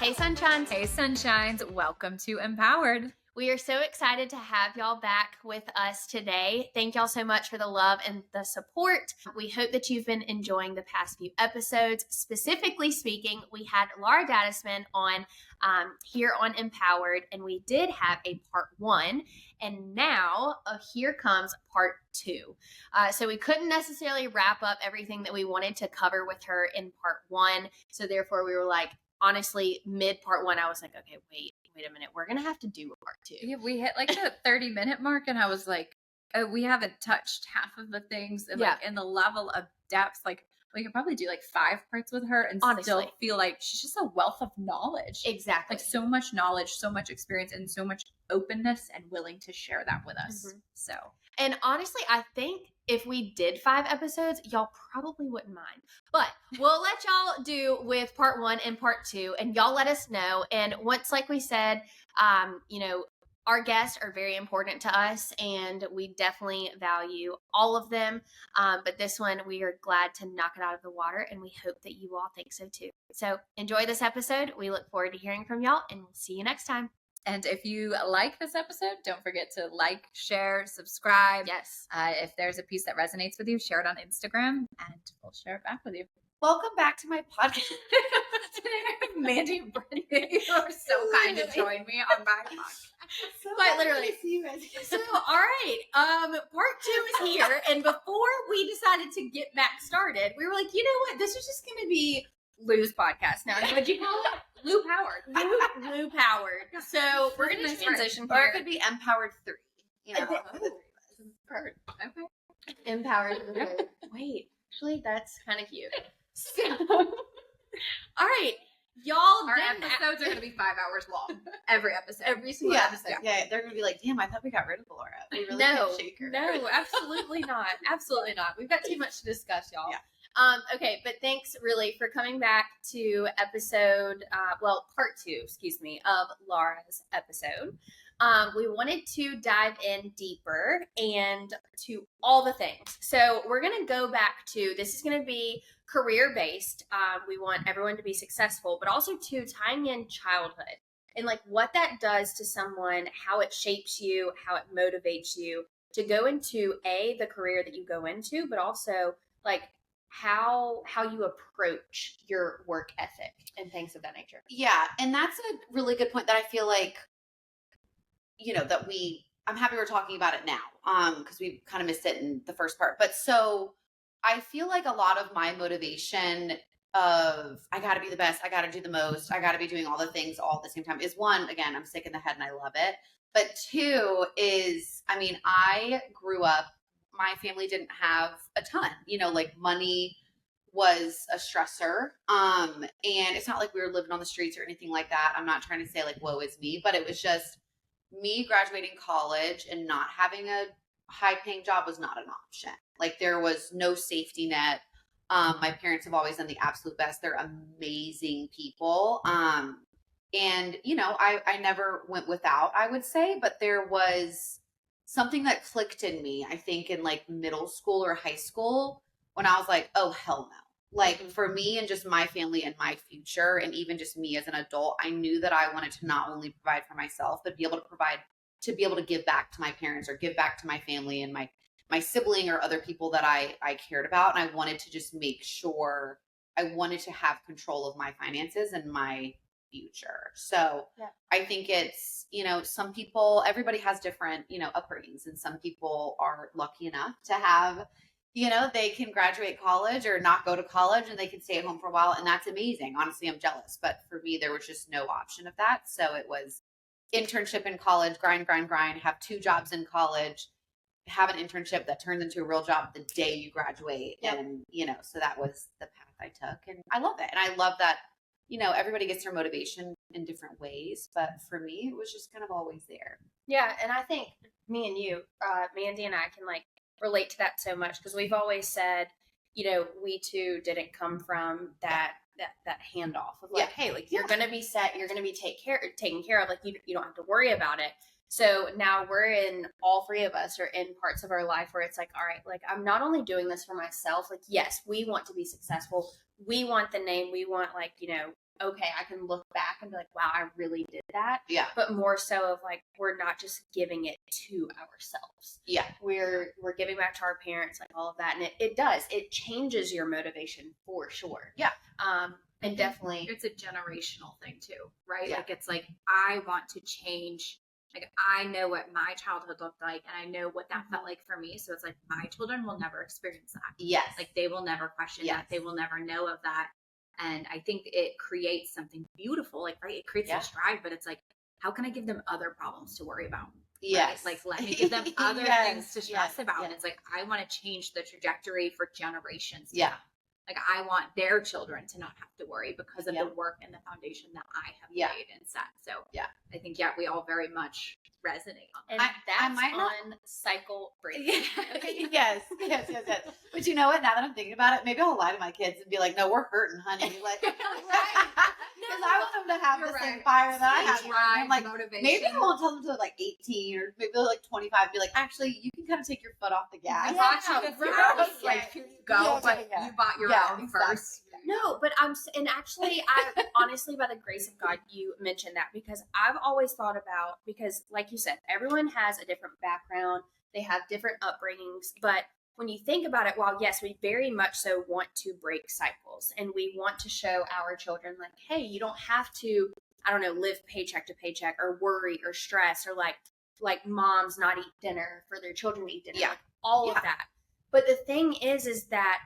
Hey, Sunshines. Hey, Sunshines. Welcome to MPowered. We are so excited to have y'all back with us today. Thank y'all so much for the love and the support. We hope that you've been enjoying the past few episodes. Specifically speaking, we had Laura Dadisman on here on MPowered, and we did have a part 1, and now here comes part 2. So we couldn't necessarily wrap up everything that we wanted to cover with her in part 1. So therefore, we were like, honestly, mid part 1, I was like, okay, wait a minute. We're going to have to do a part 2. Yeah, we hit like the 30-minute mark, and I was like, oh, we haven't touched half of the things. And like in the level of depth, like we could probably do like 5 parts with her and still feel like she's just a wealth of knowledge. Exactly. Like so much knowledge, so much experience, and so much openness and willing to share that with us. Mm-hmm. So, and honestly, I think if we did 5 episodes, y'all probably wouldn't mind. But we'll let y'all do with part 1 and part 2, and y'all let us know. And once, like we said, our guests are very important to us, and we definitely value all of them. But this one, we are glad to knock it out of the water, and we hope that you all think so too. So enjoy this episode. We look forward to hearing from y'all, and we'll see you next time. And if you like this episode, don't forget to like, share, subscribe. Yes. If there's a piece that resonates with you, share it on Instagram, and we'll share it back with you. Welcome back to my podcast. Mandy and Brittany, you are so kind to join me on my podcast. Quite literally. See you guys. So, all right. Part 2 is here, and before we decided to get back started, we were like, you know what? This is just going to be Lou's podcast now. What'd you call it? Lou Powered. Lou Powered. So we're going to transition here. Or it could be MPowered 3. You know, Perfect. Okay. Empowered. Wait, actually, that's kind of cute. So, all right. Y'all, our episodes are going to be 5 hours long. Every episode. Every single episode. Yeah, they're going to be like, damn, I thought we got rid of Laura. We really No, can't shake her. no, absolutely not. Absolutely not. We've got too much to discuss, y'all. Yeah. Okay, but thanks really for coming back to episode, part 2, of Laura's episode. We wanted to dive in deeper and to all the things. So we're going to go back to, this is going to be career-based. We want everyone to be successful, but also to tying in childhood and like what that does to someone, how it shapes you, how it motivates you to go into the career that you go into, but also like how you approach your work ethic and things of that nature. Yeah, and that's a really good point that I feel like, I'm happy we're talking about it now, because we kind of missed it in the first part. But so I feel like a lot of my motivation of I got to be the best, I got to do the most, I got to be doing all the things all at the same time is, one, again, I'm sick in the head and I love it. But 2 is, I grew up, my family didn't have a ton, like money was a stressor. And it's not like we were living on the streets or anything like that. I'm not trying to say like, woe is me, but it was just me graduating college and not having a high paying job was not an option. Like there was no safety net. My parents have always done the absolute best. They're amazing people. And I never went without, I would say, but there was something that clicked in me, I think in like middle school or high school when I was like, oh, hell no. Like for me and just my family and my future and even just me as an adult, I knew that I wanted to not only provide for myself, but be able to give back to my parents or give back to my family and my sibling or other people that I cared about. And I wanted to just make sure I wanted to have control of my finances and my future. So I think it's, some people, everybody has different, upbringings, and some people are lucky enough to have, they can graduate college or not go to college and they can stay at home for a while. And that's amazing. Honestly, I'm jealous. But for me, there was just no option of that. So it was internship in college, grind, have 2 jobs in college, have an internship that turns into a real job the day you graduate. Yep. And, so that was the path I took. And I love it. And I love that, everybody gets their motivation in different ways. But for me, it was just kind of always there. Yeah. And I think me and you, Mandy and I can like relate to that so much because we've always said, we too didn't come from that handoff of like, hey, like you're going to be set, you're going to be taken care of. Like you don't have to worry about it. So now we're all 3 of us are in parts of our life where it's like, all right, like I'm not only doing this for myself, like, yes, we want to be successful. We want the name. We want okay, I can look back and be like, wow, I really did that. Yeah. But more so of like, we're not just giving it to ourselves. Yeah. We're giving back to our parents, like all of that. And it changes your motivation for sure. Yeah. And definitely. It's a generational thing too, right? Yeah. Like, it's like, I want to change. Like, I know what my childhood looked like, and I know what that felt like for me. So it's like, my children will never experience that. Yes. Like, they will never question that. They will never know of that. And I think it creates something beautiful. Like, right, it creates this drive, but it's like, how can I give them other problems to worry about? Yes. Right? Like, let me give them other things to stress about. And it's like, I want to change the trajectory for generations. Yeah. Like, I want their children to not have to worry because of the work and the foundation that I have made and set. So I think, we all very much resonate on and that. I might on cycle break. Yes. But you know what? Now that I'm thinking about it, maybe I'll lie to my kids and be like, "No, we're hurting, honey." Like, because I want them to have the same fire that I have. I'm like, motivation. maybe I won't tell them to like 18 or maybe like 25. Be like, actually, you can kind of take your foot off the gas. Here you go, but you bought your own first. No, but I honestly, by the grace of God, you mentioned that because I've always thought about, because like you said, everyone has a different background. They have different upbringings, but when you think about it, while yes, we very much so want to break cycles and we want to show our children like, hey, you don't have to, I don't know, live paycheck to paycheck or worry or stress or like moms not eat dinner for their children to eat dinner, like all of that. But the thing is that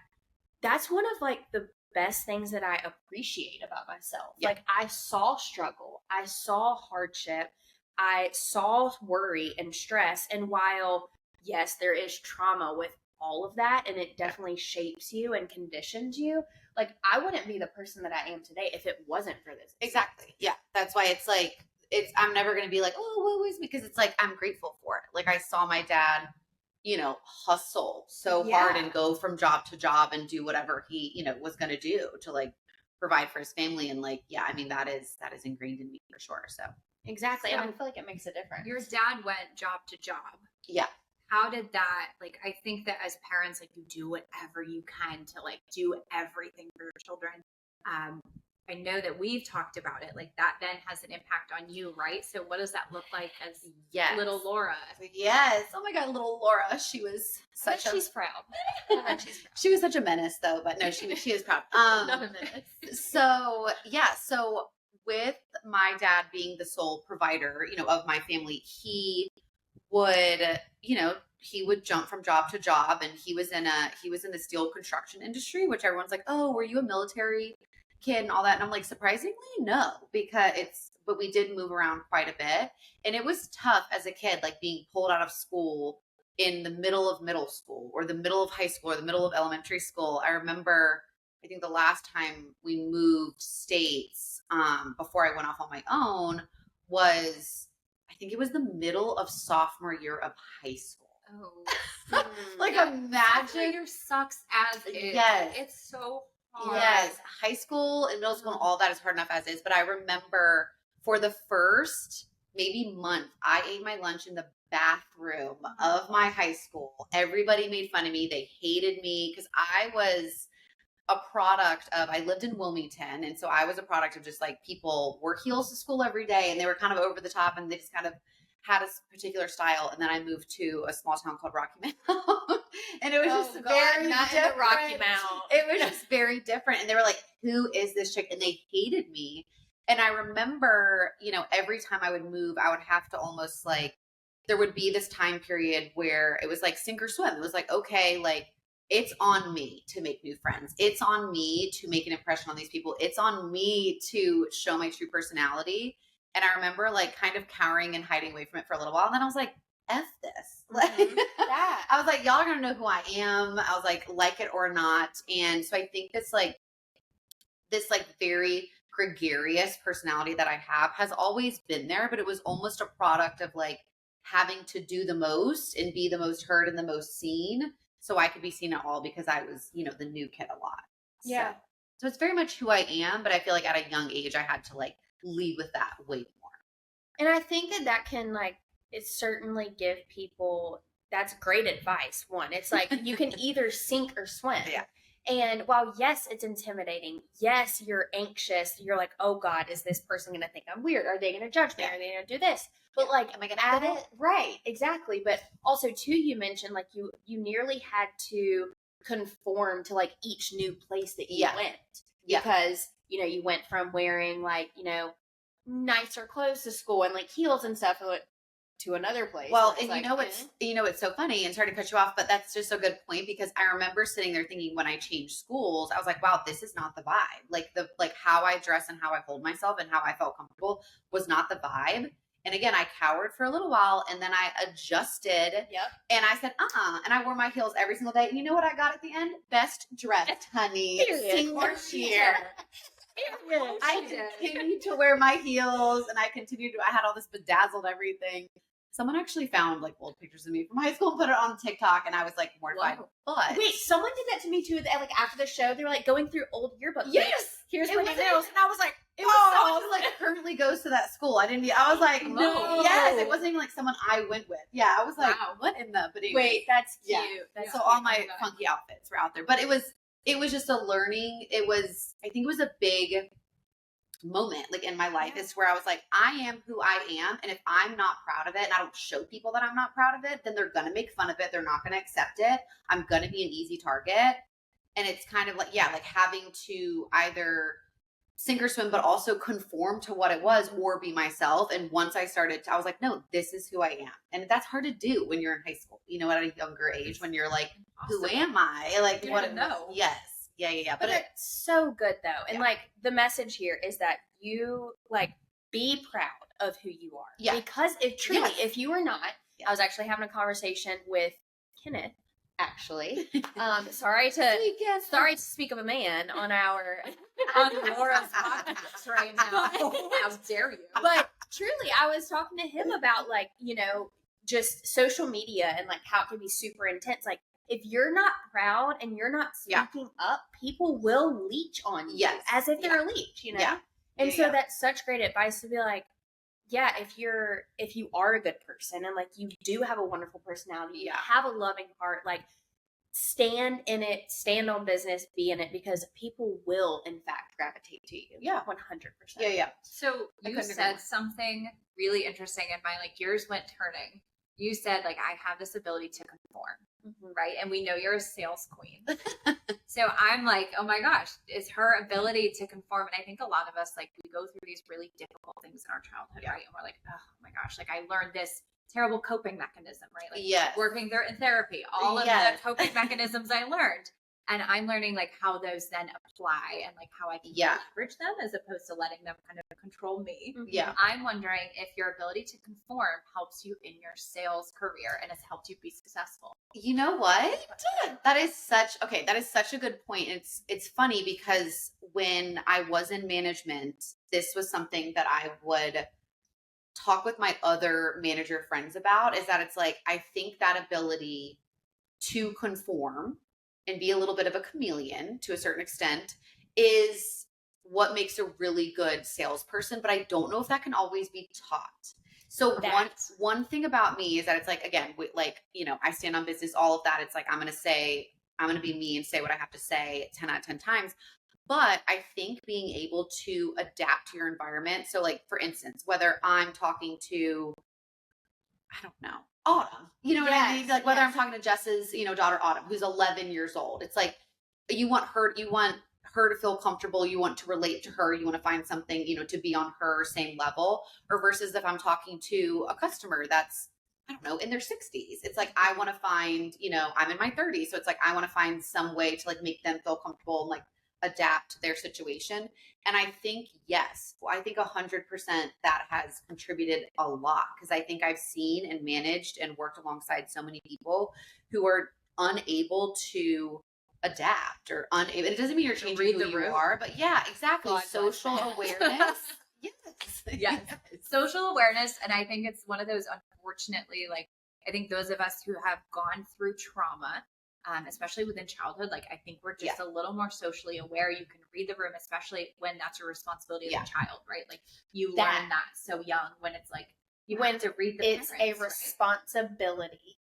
that's one of like the best things that I appreciate about myself. Like, I saw struggle, I saw hardship, I saw worry and stress. And while yes, there is trauma with all of that, and it definitely shapes you and conditions you, like, I wouldn't be the person that I am today if it wasn't for this. Exactly. Yeah. That's why it's like, I'm never going to be like, oh, woe is me, because it's like, I'm grateful for it. Like, I saw my dad, hustle so hard and go from job to job and do whatever he, was going to do to like provide for his family. And like, I mean, that is ingrained in me for sure. So exactly. And I feel like it makes a difference. Your dad went job to job. Yeah. How did that, like, I think that as parents, like, you do whatever you can to like do everything for your children. I know that we've talked about it, like that then has an impact on you, right? So what does that look like as little Laura? Yes. Oh my God, little Laura. She was she's proud. She was such a menace though, but no, she is proud. Not a menace. So with my dad being the sole provider, of my family, he would jump from job to job, and he was in the steel construction industry, which everyone's like, oh, were you a military kid and all that? And I'm like, surprisingly, no, but we did move around quite a bit. And it was tough as a kid, like being pulled out of school in the middle of middle school or the middle of high school or the middle of elementary school. I remember, I think the last time we moved states, before I went off on my own, was, I think it was the middle of sophomore year of high school. Oh, like imagine your sucks as is. Yes, it's so hard. Yes, high school and middle school and all that is hard enough as is. But I remember for the first maybe month, I ate my lunch in the bathroom of my high school. Everybody made fun of me. They hated me because I was a product of, I lived in Wilmington. And so I was a product of just like people wore heels to school every day and they were kind of over the top and they just kind of had a particular style. And then I moved to a small town called Rocky Mount. And it was just very different. Rocky Mount. It was just very different. And they were like, who is this chick? And they hated me. And I remember, every time I would move, I would have to almost like, there would be this time period where it was like sink or swim. It was like, okay, like it's on me to make new friends. It's on me to make an impression on these people. It's on me to show my true personality. And I remember like kind of cowering and hiding away from it for a little while. And then I was like, F this. Like that. I was like, y'all are going to know who I am. I was like it or not. And so I think this very gregarious personality that I have has always been there, but it was almost a product of like having to do the most and be the most heard and the most seen. So I could be seen at all because I was, the new kid a lot. Yeah. So it's very much who I am, but I feel like at a young age, I had to like lead with that way more. And I think that can like, it certainly give people, that's great advice. One, it's like you can either sink or swim. Yeah. And while, yes, it's intimidating. Yes, you're anxious. You're like, oh God, is this person going to think I'm weird? Are they going to judge me? Are they going to do this? But like, am I going to add it? Right, exactly. But also too, you mentioned like you nearly had to conform to like each new place that you went because, you went from wearing like, nicer clothes to school and like heels and stuff to another place. Well, and it's so funny, and sorry to cut you off, but that's just a good point, because I remember sitting there thinking when I changed schools, I was like, wow, this is not the vibe. Like how I dress and how I hold myself and how I felt comfortable was not the vibe. And again, I cowered for a little while, and then I adjusted. Yep. And I said, and I wore my heels every single day. And you know what I got at the end? Best dressed, honey. Senior year. I continued to wear my heels, and I had all this bedazzled everything. Someone actually found like old pictures of me from high school and put it on TikTok, and I was like mortified. Wow. But wait, someone did that to me too. Like after the show, they were like going through old yearbooks. Yes, here's my nails, and I was like, it was someone who like currently goes to that school. I was like, no, yes, it wasn't even like someone I went with. Yeah, I was like, wow. What in the? But anyway, wait, that's cute. Yeah. That's so cute. all my funky outfits were out there, but it was just a learning. I think it was a big moment like in my life is where I was like, I am who I am, and if I'm not proud of it and I don't show people that I'm not proud of it, then they're gonna make fun of it, they're not gonna accept it, I'm gonna be an easy target. And it's kind of like like having to either sink or swim, but also conform to what it was or be myself. And once I I was like, no, this is who I am. And that's hard to do when you're in high school, at a younger age, when you're like, who am I? Like, you what? Know. Yes. Yeah. But it's so good though. And like the message here is that you like be proud of who you are. Yeah. Because if you are not, I was actually having a conversation with Kenneth, actually. Sorry to speak of a man on Laura's podcast right now. How dare you? But truly, I was talking to him about like, just social media and like how it can be super intense. Like, if you're not proud and you're not speaking up, people will leech on you as if they're a leech, Yeah. And so that's such great advice to be like, if you are a good person and like you do have a wonderful personality, you have a loving heart, like stand in it, stand on business, be in it, because people will in fact gravitate to you. 100%. Yeah. So you said something really interesting, and my like gears went turning. You said like, I have this ability to conform. Right. And we know you're a sales queen. So I'm like, oh my gosh, it's her ability to conform. And I think a lot of us, like, we go through these really difficult things in our childhood, right? And we're like, oh my gosh, like I learned this terrible coping mechanism, right? Like working there in therapy, all of the coping mechanisms I learned. And I'm learning like how those then apply and like how I can leverage them as opposed to letting them kind of control me. Yeah. I'm wondering if your ability to conform helps you in your sales career and has helped you be successful. You know what? That is such a good point. It's funny because when I was in management, this was something that I would talk with my other manager friends about, is that it's like, I think that ability to conform and be a little bit of a chameleon to a certain extent is what makes a really good salesperson. But I don't know if that can always be taught. So one thing about me is that it's like, again, I stand on business, all of that. It's like, I'm going to be me and say what I have to say 10 out of 10 times. But I think being able to adapt to your environment. So like, for instance, whether I'm talking to, I don't know, Autumn, you know what I mean? Like whether I'm talking to Jess's, daughter Autumn, who's 11 years old. It's like, you want her to feel comfortable. You want to relate to her. You want to find something, to be on her same level, or versus if I'm talking to a customer that's, I don't know, in their 60s, it's like, I want to find, I'm in my 30s. So it's like, I want to find some way to like make them feel comfortable and like adapt to their situation. And I think, 100% that has contributed a lot, because I think I've seen and managed and worked alongside so many people who are unable to adapt or unable. It doesn't mean you're changing who you are, but exactly. Social awareness. Yes. Social awareness. And I think it's one of those, unfortunately, like, I think those of us who have gone through trauma, especially within childhood, like I think we're just a little more socially aware. You can read the room, especially when that's a responsibility of the child, right? Like you learn that so young, when it's like you have to read the it's parents, a responsibility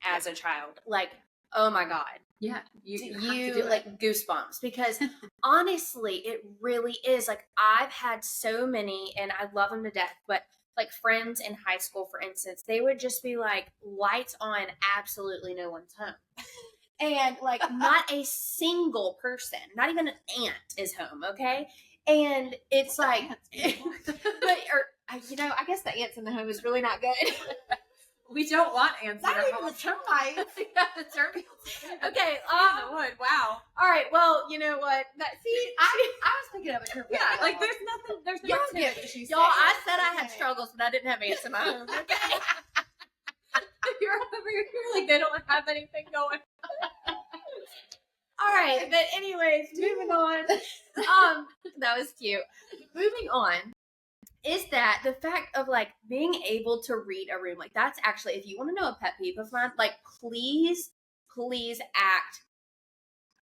as a child. Like oh my God. Yeah. You like goosebumps because honestly, it really is. Like I've had so many and I love them to death, but like friends in high school, for instance, they would just be like lights on, absolutely no one's home. And like not a single person, not even an ant is home, okay? And it's like, I guess the ants in the home is really not good. We don't want ants. Not even the termites. Yeah, the termites. Okay. In the wood. Wow. All right. Well, you know what? I was picking up at her. Yeah, like there's nothing. There's no activity. Y'all, I said I had struggles, but I didn't have ants in my home. Okay. You're over here like they don't have anything going. All right, but anyways, moving on. That was cute. Moving on is that the fact of like being able to read a room, like that's actually, if you want to know a pet peeve of mine, like please act.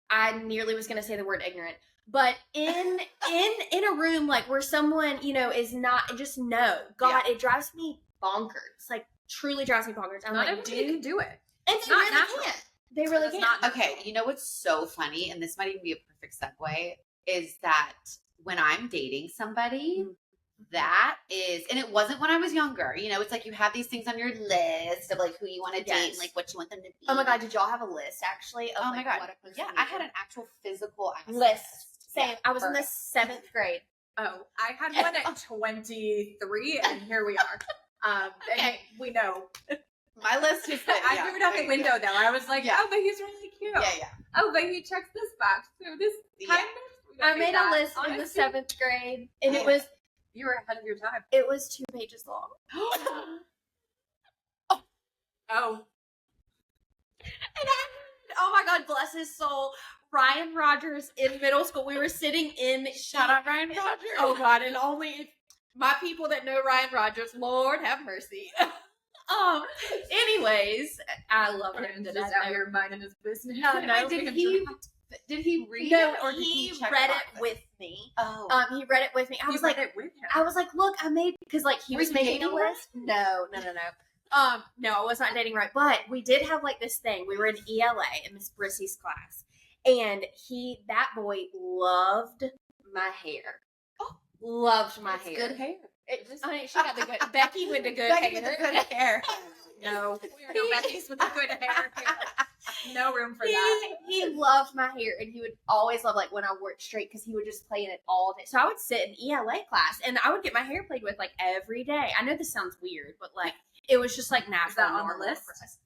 I nearly was going to say the word ignorant, but in a room like where someone is not, just no, God, it drives me bonkers. Like truly drives me bonkers. I'm not like, everybody can do it. And they really natural. can't. They really can't. Okay, you know what's so funny, and this might even be a perfect segue, is that when I'm dating somebody, that is, and it wasn't when I was younger, it's like you have these things on your list of like who you want to date and like what you want them to be. Oh my God, did y'all have a list actually? Of, oh my God. What a yeah, I had an actual physical list. Same. Yeah, I was in the 7th grade. Oh, I had one at 23, and here we are. Okay. And we know. My list is I threw it out the window though. I was like, oh, but he's really cute. Yeah. Oh, but he checks this box. So this I made a list in the 7th grade, and it was. You were ahead of your time. It was 2 pages long. Oh. And oh my God, bless his soul. Ryan Rogers in middle school. We were sitting in. Shout out Ryan Rogers. Oh God, and only my people that know Ryan Rogers, Lord have mercy. Anyways, I love him. Just out here minding his business. No, did he read it or did he check read boxes? it with me. Oh. He read it with me. I was like, look, I made, because like he was making a list. No. No, I was not dating right, but we did have like this thing. We were in ELA in Miss Brissy's class, and that boy loved my hair. Oh, loved my hair. Good hair. She got the good. Becky with the good Becky hair. with the good hair. No, we are no Becky's with the good hair. No room for that. He loved my hair, and he would always love like when I wore it straight because he would just play in it all day. So I would sit in ELA class, and I would get my hair played with like every day. I know this sounds weird, but like it was just like natural. Is that on the list? For us.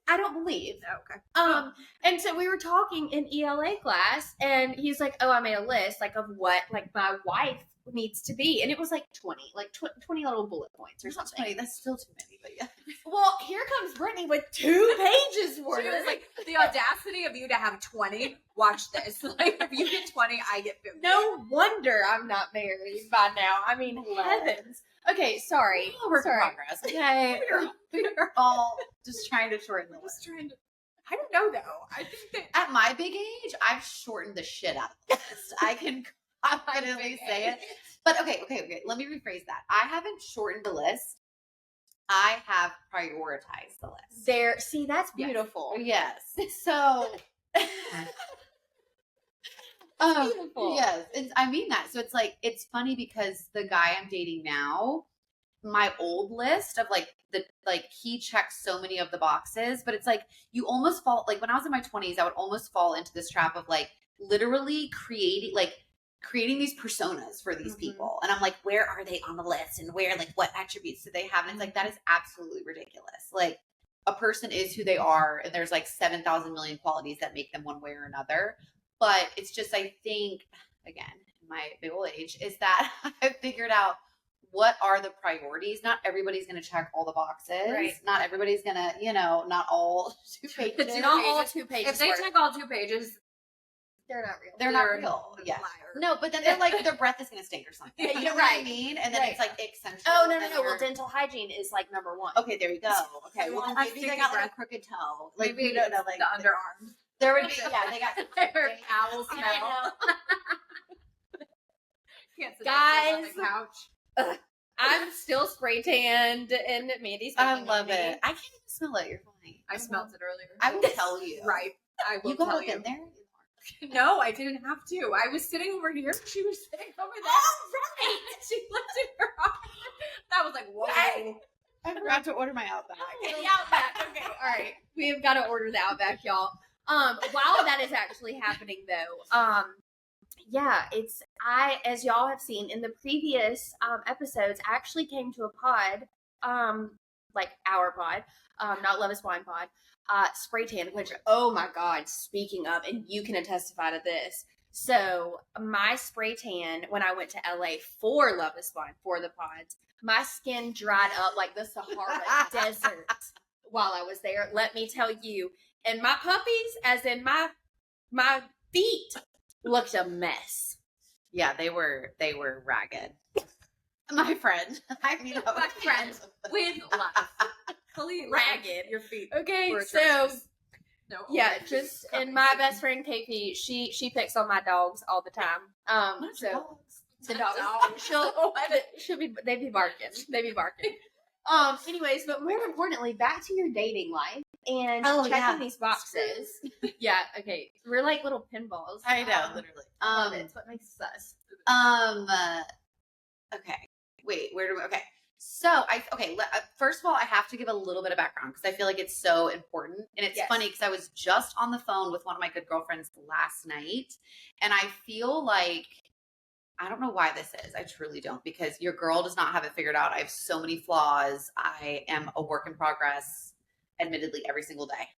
I don't believe. Okay. And so we were talking in ELA class, and he's like, "Oh, I made a list like of what like my wife needs to be," and it was like 20 little bullet points or something. 20, that's still too many, but yeah. Well, here comes Brittany with 2 pages worth. She was like, the audacity of you to have 20. Watch this. Like, if you get 20, I get 50. No wonder I'm not married by now. I mean, heavens. Okay, sorry. Work in progress. Okay. We're all just trying to shorten the list. I don't know though. I think that at my big age, I've shortened the shit out of the list. I can confidently say it. But okay. Let me rephrase that. I haven't shortened the list. I have prioritized the list. See, that's beautiful. Yes. So beautiful. Yes. I mean that. So it's like, it's funny because the guy I'm dating now, my old list of he checks so many of the boxes, but it's like you almost fall, like when I was in my 20s, I would almost fall into this trap of like literally creating these personas for these people. And I'm like, where are they on the list? And where, like, what attributes do they have? And it's like, that is absolutely ridiculous. Like, a person is who they are, and there's like 7,000 million qualities that make them one way or another. But it's just, I think, again, in my big old age, is that I've figured out what are the priorities. Not everybody's going to check all the boxes. Right. Not everybody's going to, not all 2 pages. Not all 2 pages. if they check all 2 pages, they're not real. They're not real. Yeah. No, but then they're like, their breath is going to stink or something. You know what I mean? And then it's like essential. Oh, no. Well, dental hygiene is like number 1. Okay, there you go. Okay, well, maybe they got like a crooked toe. Like, maybe we don't know, like the underarms. There would be, they got Their owls smell. Guys, on the couch. I'm still spray tanned and Mandy's. I love it. I can't even smell it. You're fine. I smelled it earlier. I will tell you. Right. I will You got tell up you. in there? No, I didn't have to. I was sitting over here. She was sitting over there. Oh, right. She lifted her arm. I was like, whoa. I forgot to order my Outback. The Outback. Okay, all right. We have got to order the Outback, y'all. While that is actually happening, though, yeah, as y'all have seen in the previous episodes, I actually came to a pod, like our pod, not Love is Blind pod, spray tan, which, oh my God, speaking of, and you can testify to this. So my spray tan, when I went to LA for Love is Blind, for the pods, my skin dried up like the Sahara Desert while I was there. Let me tell you. And my puppies, as in my feet, looked a mess. Yeah, they were ragged. My friend. I mean, my friend with love. Fully Ragged. Your feet. Okay, so no, yeah, just and my best friend KP, she picks on my dogs all the time. So the dogs, they'd be barking. Anyways, but more importantly, back to your dating life and checking these boxes. Yeah, okay. We're like little pinballs. I know, literally. It's what makes us. Okay. Wait, okay. So first of all, I have to give a little bit of background because I feel like it's so important. And it's funny because I was just on the phone with one of my good girlfriends last night. And I feel like, I don't know why this is. I truly don't, because your girl does not have it figured out. I have so many flaws. I am a work in progress, admittedly, every single day.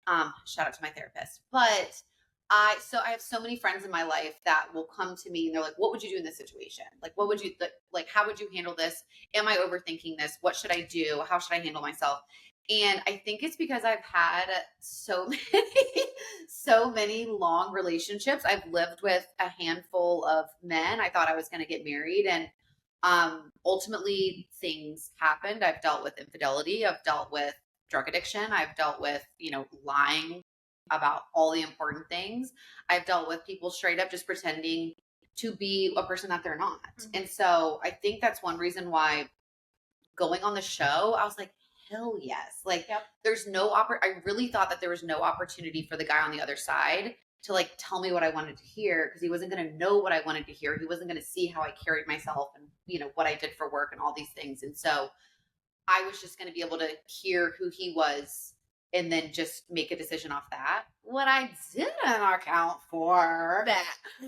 Shout out to my therapist. But I have so many friends in my life that will come to me and they're like, what would you do in this situation? Like, what would you, like, how would you handle this? Am I overthinking this? What should I do? How should I handle myself? And I think it's because I've had so many long relationships. I've lived with a handful of men. I thought I was going to get married, and ultimately things happened. I've dealt with infidelity. I've dealt with drug addiction. I've dealt with, lying about all the important things. I've dealt with people straight up just pretending to be a person that they're not. Mm-hmm. And so I think that's one reason why going on the show, I was like, hell yes. Like, there's no I really thought that there was no opportunity for the guy on the other side to like tell me what I wanted to hear, because he wasn't going to know what I wanted to hear. He wasn't going to see how I carried myself and, what I did for work and all these things. And so I was just going to be able to hear who he was and then just make a decision off that. What I didn't account for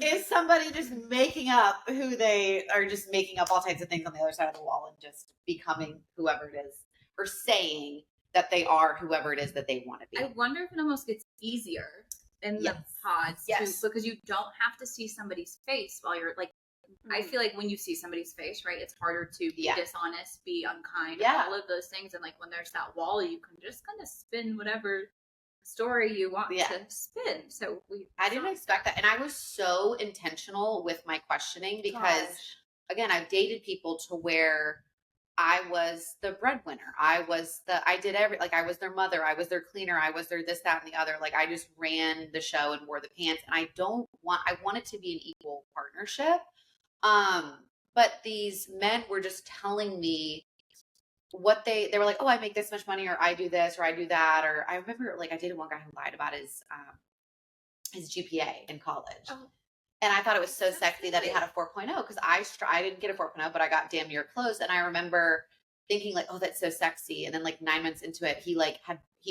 is somebody just making up who they are, just making up all types of things on the other side of the wall and just becoming whoever it is, or saying that they are whoever it is that they want to be. I wonder if it almost gets easier in the pods too, because you don't have to see somebody's face while you're like, I feel like when you see somebody's face, right, it's harder to be dishonest, be unkind, all of those things. And like when there's that wall, you can just kind of spin whatever story you want to spin. So I didn't expect that. And I was so intentional with my questioning because, again, I've dated people to where I was the breadwinner. I was their mother. I was their cleaner. I was their this, that, and the other. Like, I just ran the show and wore the pants. And I want it to be an equal partnership. But these men were just telling me what they were like, oh, I make this much money, or I do this, or I do that. Or I remember, like, I dated one guy who lied about his GPA in college. Oh. And I thought it was so sexy that he had a 4.0, because I didn't get a 4.0, but I got damn near close. And I remember thinking like, oh, that's so sexy. And then like 9 months into it, he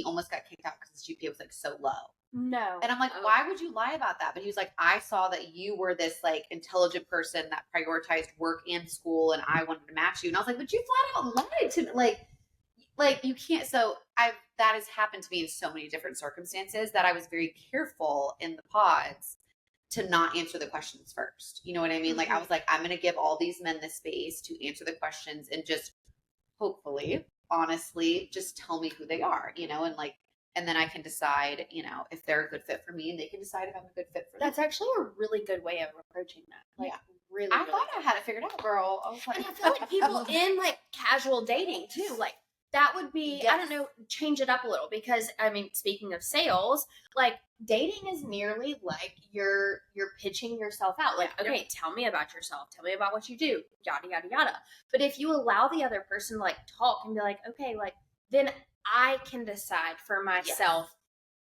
almost got kicked out because his GPA was like so low. No. And I'm like, why would you lie about that? But he was like, I saw that you were this like intelligent person that prioritized work and school, and I wanted to match you. And I was like, but you flat out lied to me. Like you can't. So that has happened to me in so many different circumstances that I was very careful in the pods to not answer the questions first. You know what I mean? Mm-hmm. Like, I was like, I'm going to give all these men the space to answer the questions and just hopefully, honestly, just tell me who they are, and then I can decide, if they're a good fit for me, and they can decide if I'm a good fit for them. That's actually a really good way of approaching that. Like, really, I thought I had it figured out, girl. I was like, and I feel like people in like casual dating too, like that would be, I don't know, change it up a little, because I mean, speaking of sales, like dating is nearly like you're pitching yourself out. Like, okay, tell me about yourself. Tell me about what you do, yada, yada, yada. But if you allow the other person to like talk and be like, okay, like then I can decide for myself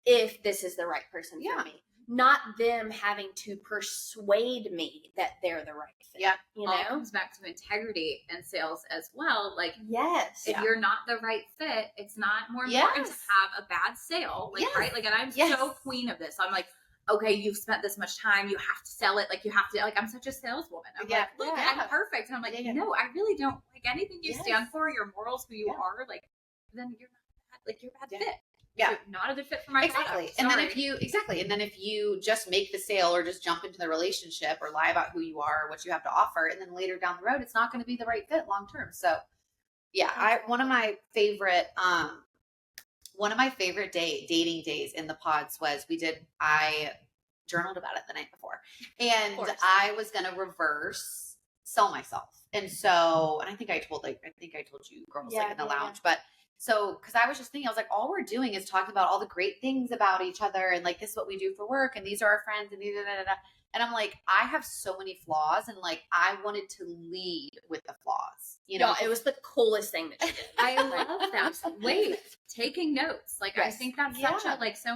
if this is the right person for me. Not them having to persuade me that they're the right fit. Yeah. You know? All comes back to integrity and sales as well. Like, if you're not the right fit, it's not more important to have a bad sale. Like, right? Like, and I'm so queen of this. I'm like, okay, you've spent this much time, you have to sell it. Like, you have to, like, I'm such a saleswoman. I'm like, look, I'm perfect. And I'm like, no, I really don't like anything you stand for, your morals, who you are. Like, then you're not, like, you're a bad fit. Yeah, so not a good fit for my product. And then if you just make the sale or just jump into the relationship or lie about who you are or what you have to offer, and then later down the road it's not going to be the right fit long term. So one of my favorite dating days in the pods was I journaled about it the night before, and I was going to reverse sell myself. And I think I told you girls in the lounge, but so, because I was just thinking, I was like, all we're doing is talking about all the great things about each other, and like, this is what we do for work, and these are our friends, and and I'm like, I have so many flaws, and like, I wanted to lead with the flaws. You know, it was the coolest thing that you did. I love that. Wait, taking notes. Like, I think that's such a, like, so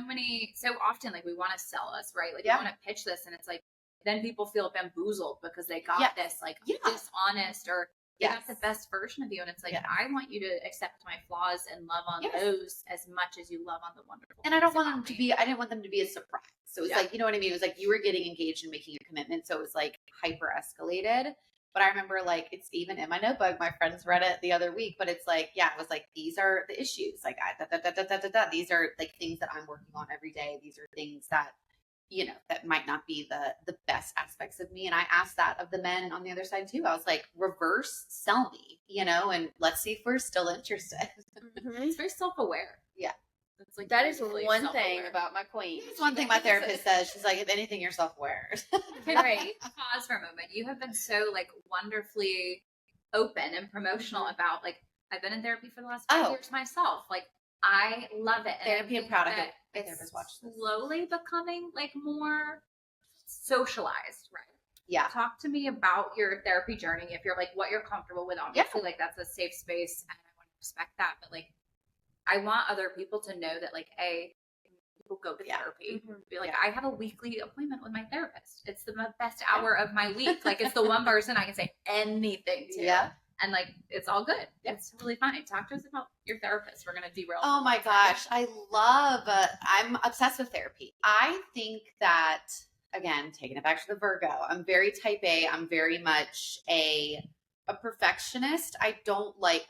often, like, we want to sell us, right? Like, we want to pitch this, and it's like, then people feel bamboozled because they got this, like, dishonest or got the best version of you. And it's like, I want you to accept my flaws and love on those as much as you love on the wonderful. And I didn't want them to be a surprise. So it was like, you know what I mean? It was like, you were getting engaged and making a commitment. So it was like hyper escalated. But I remember, like, it's even in my notebook, my friends read it the other week, but it's like, it was like, these are the issues. Like, these are like things that I'm working on every day. These are things that, you know, that might not be the best aspects of me. And I asked that of the men on the other side too. I was like, reverse sell me, you know, and let's see if we're still interested. It's very self-aware. Yeah. It's like, that is one thing about my queen. It's one thing my therapist says. She's like, if anything, you're self-aware. Right. Pause for a moment. You have been so, like, wonderfully open and promotional about, like, I've been in therapy for the last 5 years myself. Like, I love it. Therapy and proud of it. It's slowly becoming, like, more socialized, right? Yeah. Talk to me about your therapy journey. If you're like, what you're comfortable with, obviously, like, that's a safe space, and I want to respect that. But, like, I want other people to know that, like, people go to therapy. Be like, I have a weekly appointment with my therapist. It's the best hour of my week. Like, it's the one person I can say anything to. Yeah. And, like, it's all good. It's totally fine. Talk to us about your therapist. We're going to derail. Oh my gosh. I'm obsessed with therapy. I think that, again, taking it back to the Virgo, I'm very type A. I'm very much a perfectionist. I don't like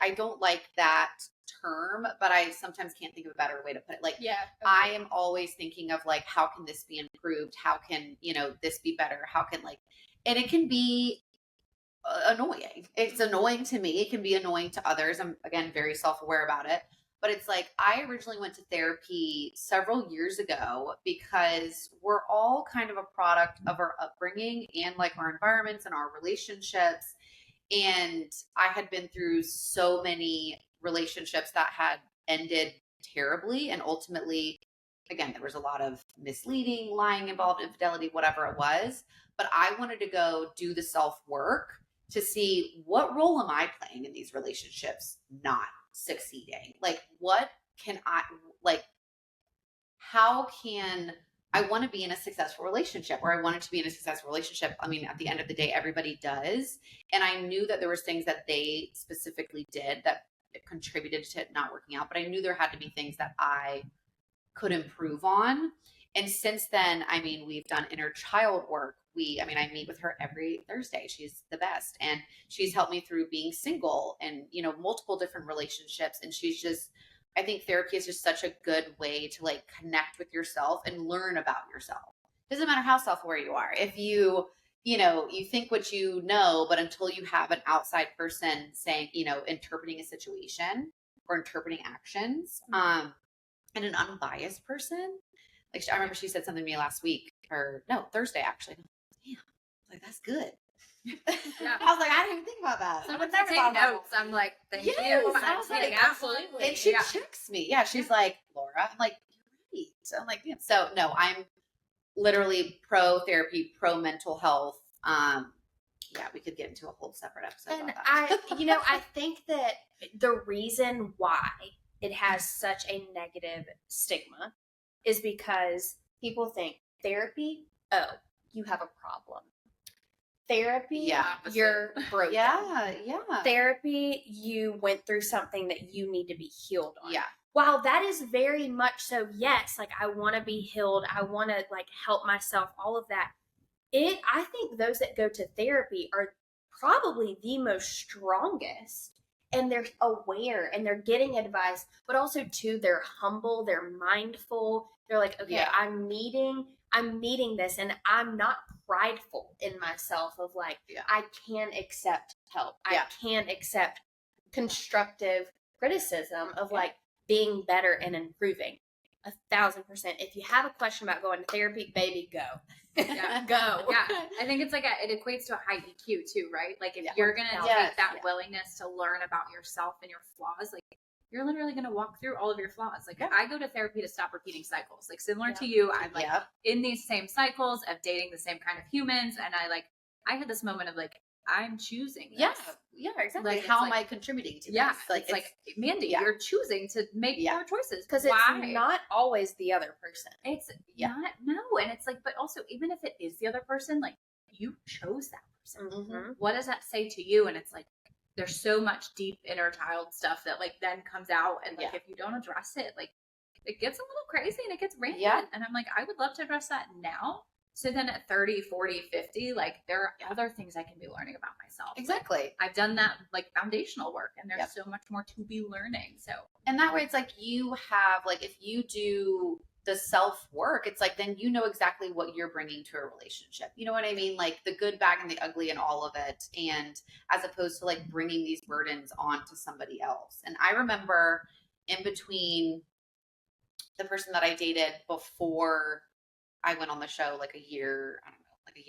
that term, but I sometimes can't think of a better way to put it. Like, I am always thinking of, like, how can this be improved? How can, you know, this be better? How can, like, and it can be annoying. It's annoying to me. It can be annoying to others. I'm, again, very self-aware about it. But it's like, I originally went to therapy several years ago because we're all kind of a product of our upbringing and, like, our environments and our relationships. And I had been through so many relationships that had ended terribly. And ultimately, again, there was a lot of misleading, lying involved, infidelity, whatever it was. But I wanted to go do the self-work to see, what role am I playing in these relationships not succeeding? Like, what can I, like, how can I want to be in a successful relationship, or I wanted to be in a successful relationship? I mean, at the end of the day, everybody does. And I knew that there was things that they specifically did that contributed to it not working out. But I knew there had to be things that I could improve on. And since then, I mean, we've done inner child work. I meet with her every Thursday. She's the best. And she's helped me through being single and, you know, multiple different relationships. And I think therapy is just such a good way to, like, connect with yourself and learn about yourself. Doesn't matter how self-aware you are. If you think what you know, but until you have an outside person saying, you know, interpreting a situation or interpreting actions, and an unbiased person. Like, I remember she said something to me last week, or no, Thursday, actually. Damn, like, that's good. I was like, I didn't even think about that. So when I take notes, I'm like, thank you. I was like, absolutely. And she checks me. Yeah, she's like, Laura. I'm like, you're right. So I'm like, yeah. So no, I'm literally pro therapy, pro mental health. Yeah, we could get into a whole separate episode And about that. I think that the reason why it has such a negative stigma is because people think therapy, oh, you have a problem. Therapy, you're broken. Yeah. Therapy, you went through something that you need to be healed on. Yeah. While that is very much so, yes, like I want to be healed. I want to like help myself, all of that. I think those that go to therapy are probably the most strongest, and they're aware and they're getting advice, but also too, they're humble, they're mindful. They're like, okay, I'm needing this, and I'm not prideful in myself of like, I can accept help. I can accept constructive criticism of like being better and improving. 1,000%. If you have a question about going to therapy, baby, go. Go. Yeah. I think it's like it equates to a high EQ too, right? Like if you're going to take that willingness to learn about yourself and your flaws, like you're literally going to walk through all of your flaws. Like I go to therapy to stop repeating cycles. Like similar to you, I'm like in these same cycles of dating the same kind of humans. And I had this moment of like, I'm choosing this. Yeah, exactly. Like, how am I contributing to this? It's like, Mandy, you're choosing to make more choices. Because it's not always the other person. It's not, no. And it's like, but also, even if it is the other person, like, you chose that person. Mm-hmm. What does that say to you? And it's like, there's so much deep inner child stuff that, like, then comes out. And, like, if you don't address it, like, it gets a little crazy and it gets rampant. Yeah. And I'm like, I would love to address that now. So then at 30, 40, 50, like there are other things I can be learning about myself. Exactly. Like, I've done that like foundational work, and there's so much more to be learning. So, and that way it's like you have, like, if you do the self work, it's like, then you know exactly what you're bringing to a relationship. You know what I mean? Like the good, bad, and the ugly and all of it. And as opposed to like bringing these burdens onto somebody else. And I remember in between the person that I dated before I went on the show, like a year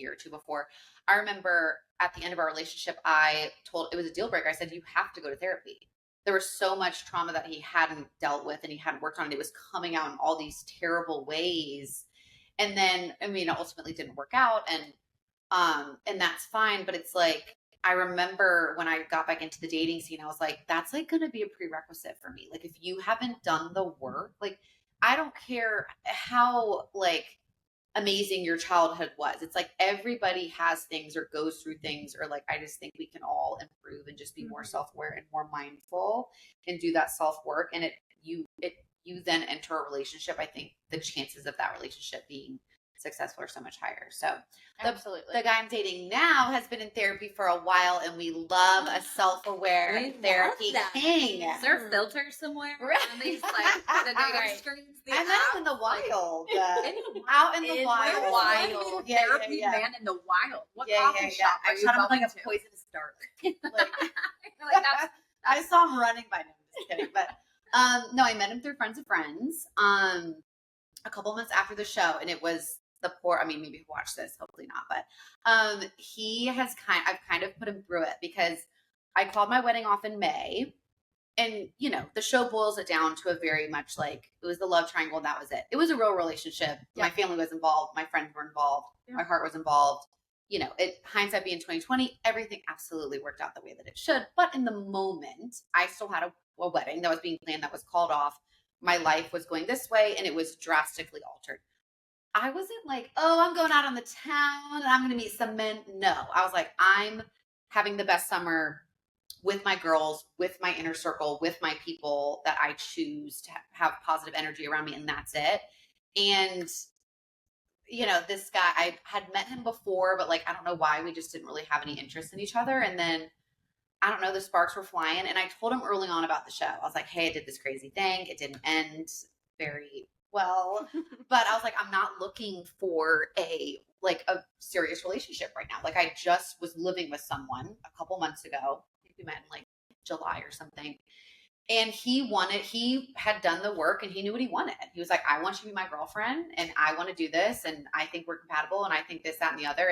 or two before, I remember at the end of our relationship, I told, it was a deal breaker. I said, you have to go to therapy. There was so much trauma that he hadn't dealt with and he hadn't worked on, and it was coming out in all these terrible ways. And then, I mean, it ultimately didn't work out, and that's fine. But it's like, I remember when I got back into the dating scene, I was like, that's like going to be a prerequisite for me. Like, if you haven't done the work, like, I don't care how like amazing your childhood was. It's like everybody has things or goes through things, or like, I just think we can all improve and just be more self-aware and more mindful and do that self-work. And you then enter a relationship. I think the chances of that relationship being successful are so much higher. So absolutely. The guy I'm dating now has been in therapy for a while, and we love a self-aware therapy king. Is there a filter somewhere on these like the dating screens? I met him in the wild. Out in the wild. Therapy man in the wild. What coffee shop are you going going like to? a poisonous dart. Like, I saw him running by him. Just kidding. But no, I met him through friends of friends. A couple months after the show, and it was the poor, I mean, maybe he'll watch this, hopefully not, but I've kind of put him through it, because I called my wedding off in May, and you know, the show boils it down to a very much like, it was the love triangle, and that was it. It was a real relationship. My family was involved, my friends were involved, my heart was involved. You know, hindsight being 2020, everything absolutely worked out the way that it should. But in the moment, I still had a wedding that was being planned, that was called off. My life was going this way, and it was drastically altered. I wasn't like, oh, I'm going out on the town and I'm going to meet some men. No, I was like, I'm having the best summer with my girls, with my inner circle, with my people that I choose to have positive energy around me. And that's it. And, you know, this guy, I had met him before, but like, I don't know why, we just didn't really have any interest in each other. And then, I don't know, the sparks were flying. And I told him early on about the show. I was like, hey, I did this crazy thing. It didn't end very well, but I was like, I'm not looking for a serious relationship right now. Like, I just was living with someone a couple months ago. I think we met in like July or something. And he had done the work, and he knew what he wanted. He was like, I want you to be my girlfriend, and I want to do this, and I think we're compatible, and I think this, that, and the other.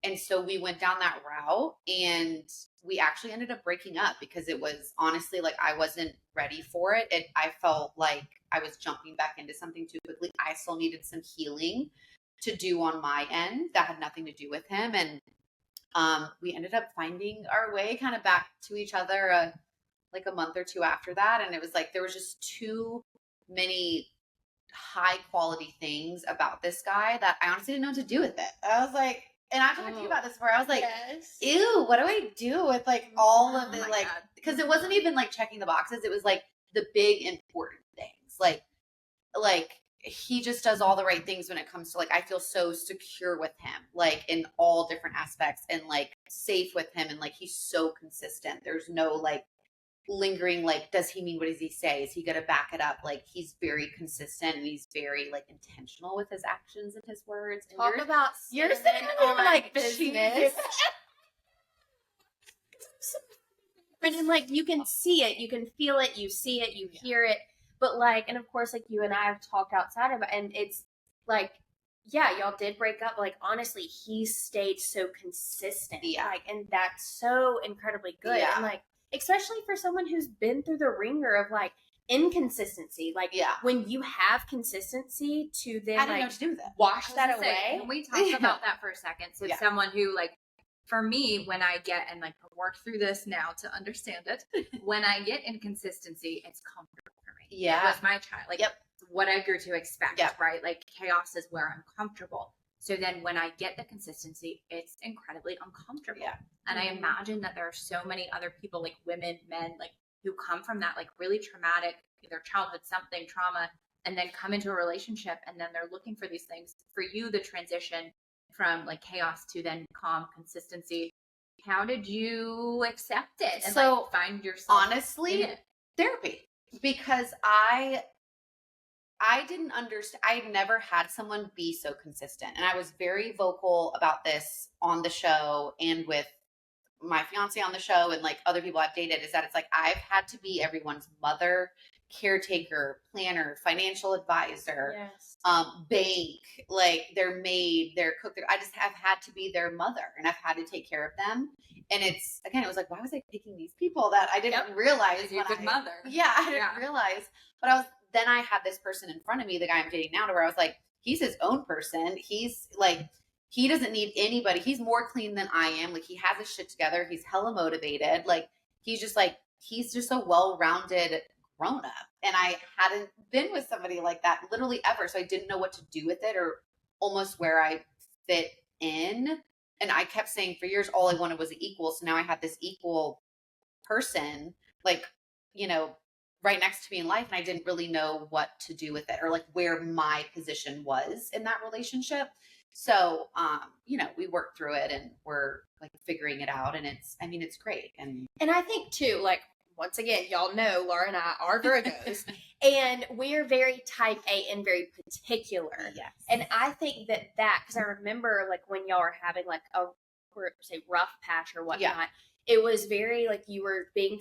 And so we went down that route, and we actually ended up breaking up because it was honestly like I wasn't ready for it. I felt like I was jumping back into something too quickly. I still needed some healing to do on my end that had nothing to do with him. And we ended up finding our way kind of back to each other like a month or two after that. And it was like there was just too many high quality things about this guy that I honestly didn't know what to do with it. I was like, and I talked to you about this before. I was like, ew, what do I do with like all of the like, because it wasn't even like checking the boxes. It was like the big important things. Like he just does all the right things when it comes to like, I feel so secure with him, like in all different aspects, and like safe with him. And like, he's so consistent. There's no like lingering, like, does he mean, what does he say? Is he going to back it up? Like, he's very consistent, and he's very like intentional with his actions and his words. And Talk about you're sitting there like business. And like, you can see it, you can feel it, you see it, you hear it. But like, and of course, like you and I have talked outside of it, and it's like, yeah, y'all did break up. Like, honestly, he stayed so consistent. Yeah. Like, and that's so incredibly good. Yeah. And like, especially for someone who's been through the ringer of like inconsistency. Like, when you have consistency to then I didn't know what to do with it. Wash that away. Can we talk about that for a second? So someone who like, for me, when I get, and like work through this now to understand it, when I get inconsistency, it's comfortable for me. Yeah. With my child. Like, what I grew to expect, right? Like, chaos is where I'm comfortable. So then when I get the consistency, it's incredibly uncomfortable. Yeah. And I imagine that there are so many other people, like women, men, like who come from that like really traumatic, either childhood something, trauma, and then come into a relationship, and then they're looking for these things. For you, the transition from like chaos to then calm, consistency, how did you accept it and like find yourself honestly in it? Therapy, because I didn't understand. I had never had someone be so consistent. And I was very vocal about this on the show and with my fiance on the show and like other people I've dated, is that it's like, I've had to be everyone's mother, caretaker, planner, financial advisor, bank, like their maid, their cook. I just have had to be their mother, and I've had to take care of them. And it's, again, it was like, why was I picking these people that I didn't realize? You're a good mother. Yeah, I didn't realize. But then I had this person in front of me, the guy I'm dating now, to where I was like, he's his own person. He's like, he doesn't need anybody. He's more clean than I am. Like, he has his shit together. He's hella motivated. Like, he's just a well-rounded grown up. And I hadn't been with somebody like that literally ever. So I didn't know what to do with it, or almost where I fit in. And I kept saying for years, all I wanted was an equal. So now I had this equal person, like, you know, right next to me in life. And I didn't really know what to do with it, or like where my position was in that relationship. So, you know, we worked through it, and we're like figuring it out, and it's great. And I think too, like, once again, y'all know Laura and I are Virgos, and we are very type A and very particular. Yes. And I think that because I remember like when y'all were having like a, say, rough patch or whatnot, it was very like you were being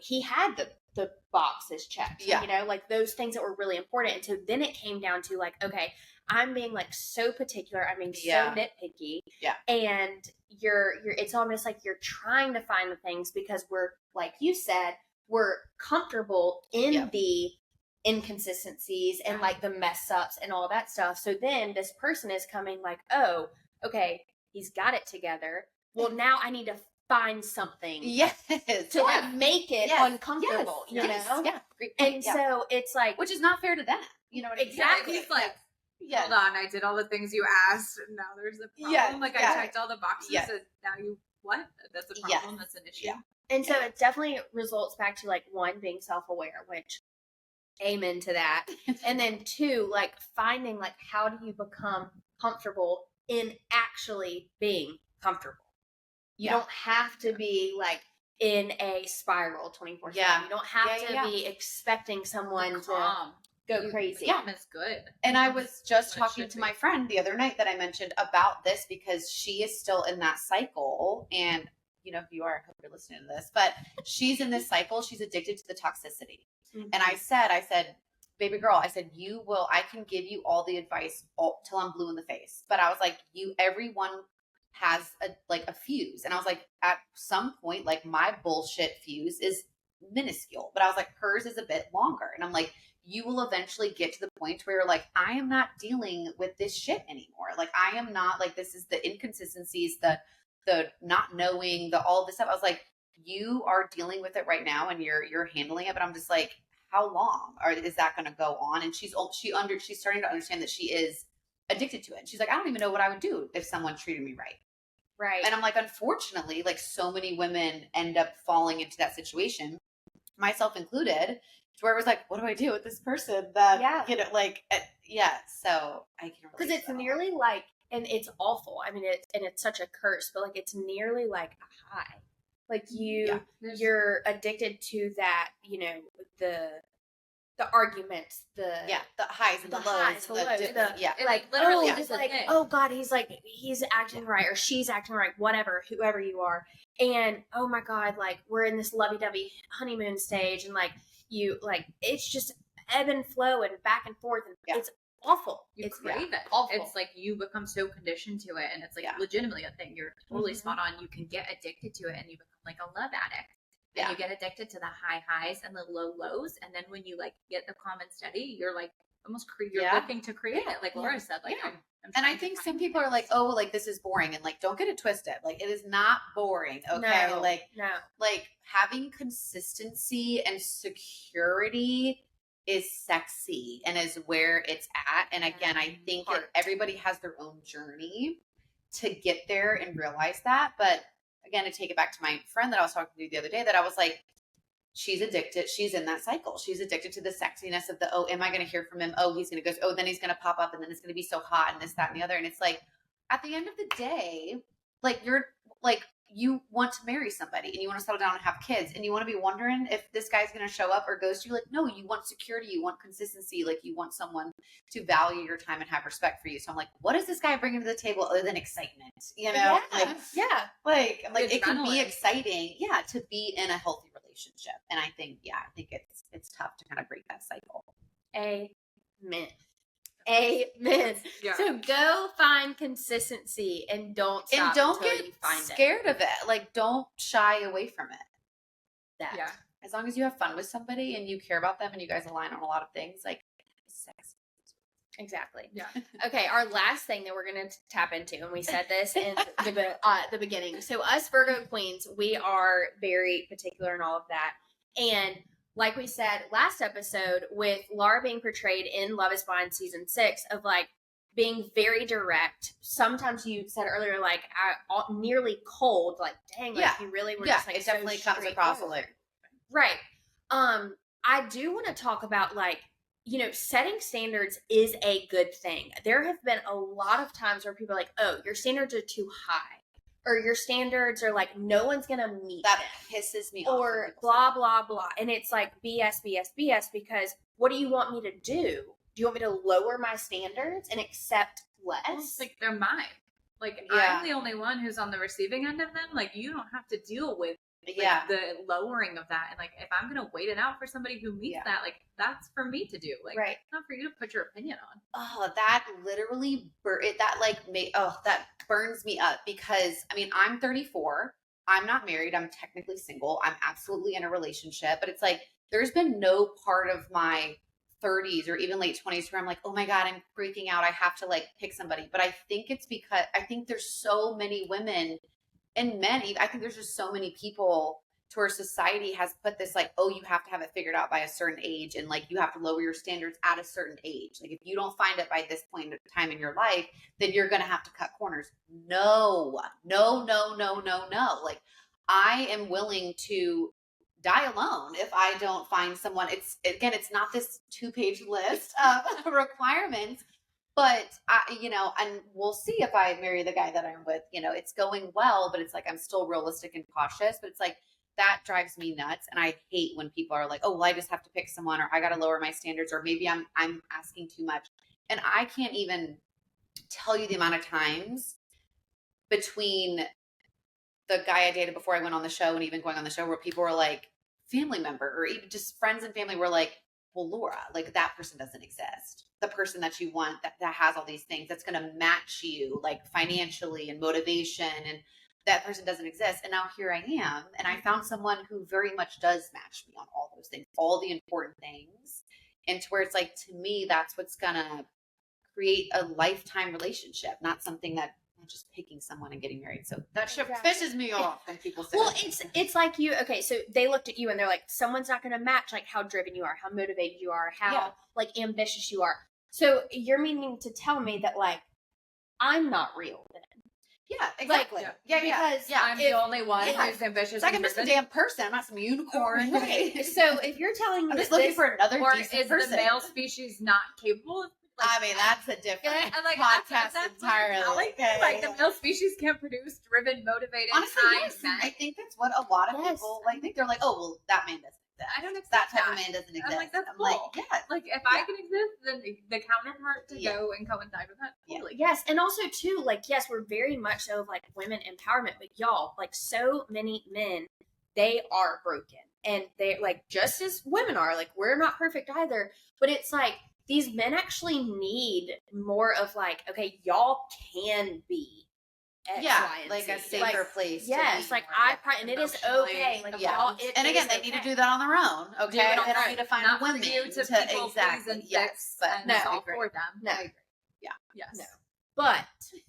he had the boxes checked, you know, like those things that were really important. And so then it came down to like, okay, I'm being like so particular. I'm being so nitpicky. Yeah. And it's almost like you're trying to find the things because we're, like you said, we're comfortable in the inconsistencies and like the mess ups and all that stuff. So then this person is coming like, oh, okay, he's got it together. Well, now I need to find something to like make it uncomfortable, you know? Yeah. Great point. And so it's like, which is not fair to them. You know what I mean? Exactly. He's like, hold on, I did all the things you asked, and now there's a problem. I checked all the boxes, and now you what? That's a problem. That's an issue. Yeah. And so it definitely results back to like, one, being self-aware, which amen to that. And then two, like finding like, how do you become comfortable in actually being comfortable? You don't have to be like in a spiral 24/7. You don't have to be expecting someone to go crazy. Yeah, it's good. And I was just talking to my friend the other night that I mentioned about this, because she is still in that cycle. And, you know, if you are, I hope you're listening to this, but she's in this cycle. She's addicted to the toxicity. Mm-hmm. And I said, baby girl, I said, I can give you all the advice till I'm blue in the face. But I was like, everyone has a fuse. And I was like, at some point, like my bullshit fuse is minuscule, but I was like, hers is a bit longer. And I'm like, you will eventually get to the point where you're like, I am not dealing with this shit anymore. Like, I am not like, this is the inconsistencies, the not knowing, the all this stuff. I was like, you are dealing with it right now and you're handling it. But I'm just like, how long is that going to go on? And she's starting to understand that she is addicted to it. And she's like, I don't even know what I would do if someone treated me right. Right. And I'm like, unfortunately, like so many women end up falling into that situation, myself included, to where it was like, what do I do with this person that, you know, like, so I can because it's nearly like, and it's awful. I mean, it's such a curse, but like, it's nearly like a high. Like you're addicted to that, you know, the arguments, the highs and the lows, like literally, just like, oh God, he's acting right, or she's acting right, whatever, whoever you are, and oh my God, like we're in this lovey-dovey honeymoon stage, and like it's just ebb and flow and back and forth, and it's awful. It's crave it. Awful. It's like you become so conditioned to it, and it's like legitimately a thing. You're totally spot on. You can get addicted to it, and you become like a love addict. And you get addicted to the high highs and the low lows, and then when you like get the calm and steady, you're like almost you're looking to create it, like Laura said. Like, I'm and I think some people are like, oh, like this is boring, and like don't get it twisted. Like it is not boring. Okay, no, like having consistency and security is sexy and is where it's at. And again, I think everybody has their own journey to get there and realize that, but. Again, to take it back to my friend that I was talking to the other day, that I was like, she's addicted. She's in that cycle. She's addicted to the sexiness of the, oh, am I going to hear from him? Oh, he's going to go. Oh, then he's going to pop up and then it's going to be so hot and this, that, and the other. And it's like, at the end of the day, like you're like, you want to marry somebody and you want to settle down and have kids and you want to be wondering if this guy's going to show up or ghost you. Like, no, you want security. You want consistency. Like you want someone to value your time and have respect for you. So I'm like, what is this guy bringing to the table other than excitement? You know? Like it can be exciting. Yeah. To be in a healthy relationship. And I think it's tough to kind of break that cycle. Amen. Yeah. So go find consistency and don't stop don't until get you find scared of it. Like don't shy away from it. Yeah. As long as you have fun with somebody and you care about them and you guys align on a lot of things, like sex. Exactly. Yeah. Okay. Our last thing that we're going to tap into, and we said this in the beginning. So us Virgo queens, we are very particular in all of that. And like we said last episode, with Laura being portrayed in Love is Blind season 6, of like being very direct. Sometimes you said earlier, like nearly cold, like dang, like you really were just like, it definitely comes across like right. I do want to talk about like, you know, setting standards is a good thing. There have been a lot of times where people are like, oh, your standards are too high. Or your standards are like, no one's going to meet that them. pisses me off. Or blah, blah, blah. And it's like BS, because what do you want me to do? Do you want me to lower my standards and accept less? Well, it's like they're mine. Like, I'm the only one who's on the receiving end of them. Like, you don't have to deal with the lowering of that. And like, if I'm going to wait it out for somebody who meets that, like, that's for me to do. Like, not for you to put your opinion on. Oh, that literally, that burns me up, because I mean, I'm 34. I'm not married. I'm technically single. I'm absolutely in a relationship, but it's like, there's been no part of my 30s or even late 20s where I'm like, oh my God, I'm freaking out. I have to like pick somebody. But I think it's because I think there's so many women and men. I think there's just so many people to where society has put this like, oh, you have to have it figured out by a certain age. And like, you have to lower your standards at a certain age. Like if you don't find it by this point of time in your life, then you're going to have to cut corners. No. Like I am willing to die alone if I don't find someone. It's not this 2-page list of requirements, but and we'll see if I marry the guy that I'm with, it's going well, but it's like, I'm still realistic and cautious, but it's like, that drives me nuts. And I hate when people are like, oh, well, I just have to pick someone, or I got to lower my standards, or maybe I'm asking too much. And I can't even tell you the amount of times between the guy I dated before I went on the show and even going on the show where people were like, family member or even just friends and family were like, well, Laura, like that person doesn't exist. The person that you want that has all these things that's going to match you like financially and motivation, and that person doesn't exist. And now here I am. And I found someone who very much does match me on all those things, all the important things. And to where it's like, to me, that's what's going to create a lifetime relationship, not something that just picking someone and getting married. So that shit pisses me off when people say, well, it's like you, okay, so they looked at you and they're like, someone's not going to match like how driven you are, how motivated you are, how like ambitious you are. So you're meaning to tell me that like I'm not real then. Yeah, exactly. Like, because I'm the only one who's ambitious. It's like I'm just a damn person. I'm not some unicorn. Right. So if you're telling me I'm just looking for another decent person. The male species not capable of like, I mean, that's a different podcast entirely. Like the male species can't produce driven, motivated, honestly, men. I think that's what a lot of people like think. They're like, oh, well, that man doesn't exist. I don't accept that type of man doesn't exist. I'm like, that's cool. like, yeah. Like if I can exist, then the counterpart to go and coincide with that. Totally. Yes, and also too, like, yes, we're very much so of like women empowerment, but y'all, like so many men, they are broken. And they're like just as women are, like we're not perfect either. But it's like these men actually need more of like, okay, y'all can be X, Y, and like Z. a safer place. Yes, like and it is okay. Like y'all, and again, they need to do that on their own. Okay, they don't need to find a woman to exactly. Yes, but no, all for them. No, yeah, yes. No. But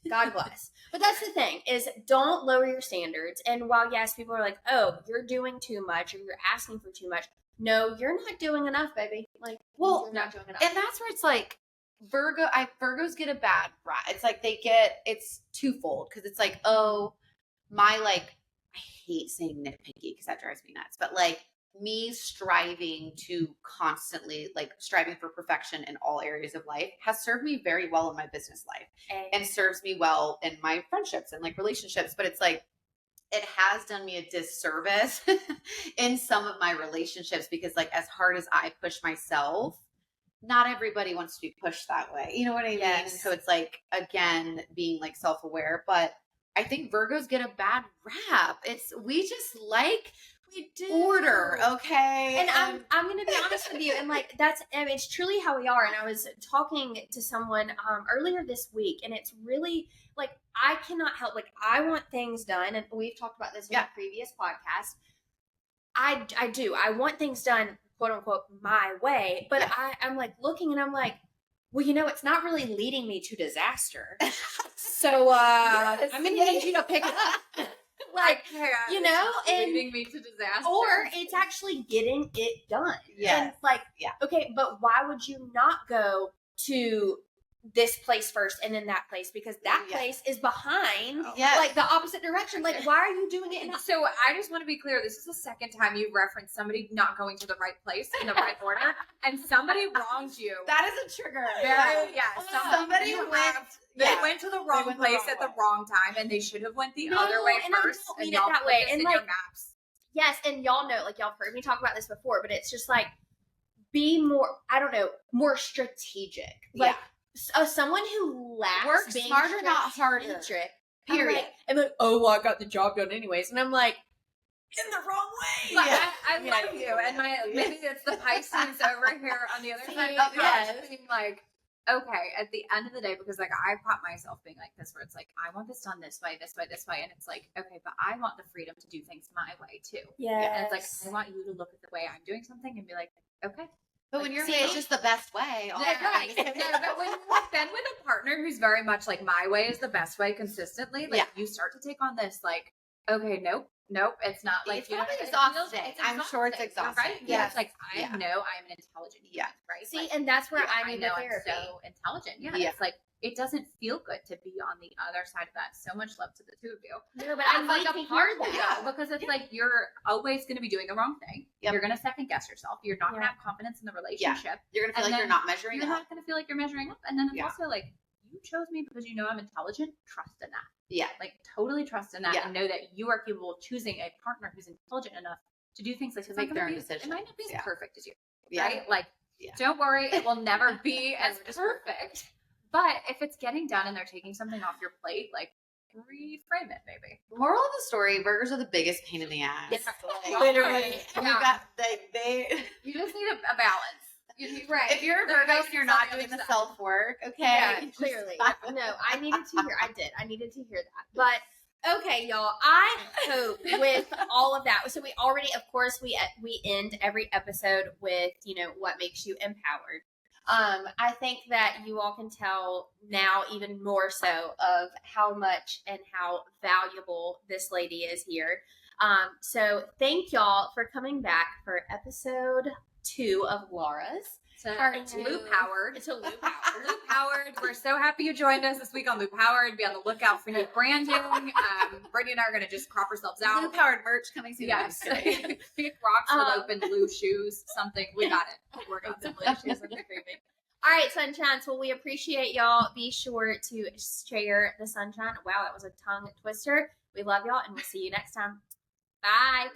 God bless. But that's the thing is don't lower your standards. And while yes, people are like, oh, you're doing too much or you're asking for too much. No, you're not doing enough, baby. Like, well, you're not doing enough. And that's where it's like Virgos get a bad rap. It's like it's twofold because it's like, oh, my like, I hate saying nitpicky because that drives me nuts, but like me striving for perfection in all areas of life has served me very well in my business life and serves me well in my friendships and like relationships. But it's like, it has done me a disservice in some of my relationships because like as hard as I push myself, not everybody wants to be pushed that way. You know what I mean? Yes. And so it's like, again, being like self-aware, but I think Virgos get a bad rap. We just like order. Okay. And I'm going to be honest with you. And like, it's truly how we are. And I was talking to someone earlier this week and it's really like, I cannot help, like I want things done. And we've talked about this in a previous podcast. I do. I want things done, quote unquote, my way. But I'm like looking and I'm like, well, it's not really leading me to disaster. So I'm going to need you to pick it up. Like, and leading me to disaster. Or it's actually getting it done. Yeah. And like, okay, but why would you not go to this place first and then that place? Because that place is behind, like the opposite direction. Like, why are you doing it? So I just want to be clear. This is the second time you referenced somebody not going to the right place in the right order, and somebody wronged you. That is a trigger. Somebody went to the wrong place at the wrong time, and they should have went the other way first. And y'all that way. And in like, your maps. Yes, and y'all know, like y'all have heard me talk about this before, but it's just like be more. I don't know, more strategic. Like someone who lacks work smarter, not harder. Period. Like, and then, oh, well, I got the job done anyways, and I'm like, in the wrong way. But I love you, and maybe it's the Pisces over here on the other side of the house being like, okay, at the end of the day, because like I caught myself being like this, where it's like, I want this done this way, this way, this way, and it's like, okay, but I want the freedom to do things my way too. Yeah, and it's like I want you to look at the way I'm doing something and be like, okay. But when your way is just the best way, right? No, but when you've been with a partner who's very much like my way is the best way consistently, like you start to take on this, like, okay, nope, it's not like it's probably exhausting. I'm sure it's exhausting. Right? Yeah, it's like I know I'm an intelligent human, right? See, like, and that's where I need know the therapy. I'm so intelligent. Yeah, it's like it doesn't feel good to be on the other side of that. So much love to the two of you. No, but I'm like a part of that because it's like you're always going to be doing the wrong thing. Yep. You're going to second guess yourself. You're not going to have confidence in the relationship. You're going to feel like you're not measuring up. You're not going to feel like you're measuring up. And then it's also like, you chose me because you know I'm intelligent. Trust in that. Yeah. Like totally trust in that and know that you are capable of choosing a partner who's intelligent enough to do things like to make their own decisions. It might not be as perfect as you, right? Like, don't worry, it will never be as perfect. But if it's getting done and they're taking something off your plate, like reframe it, maybe. Moral of the story: burgers are the biggest pain in the ass. Literally. You just need a balance. Right. If you're a Virgo and you're not doing the self work, okay. Yeah, clearly. No, I needed to hear. I needed to hear that. But okay, y'all. I hope with all of that. So we already, of course, we end every episode with what makes you empowered. I think that you all can tell now even more so of how much and how valuable this lady is here. So thank y'all for coming back for episode 2 of Laura's. Lou Powered. It's a Lou Powered. Lou Powered. We're so happy you joined us this week on Lou Powered. Be on the lookout for new branding. Brittany and I are going to just crop ourselves out. Lou Powered merch coming soon. Yes. Big rocks with open Lou shoes. Something. We got it. We're going to Lou shoes. All right, sunshines. Well, we appreciate y'all. Be sure to share the sunshine. Wow, that was a tongue twister. We love y'all, and we'll see you next time. Bye.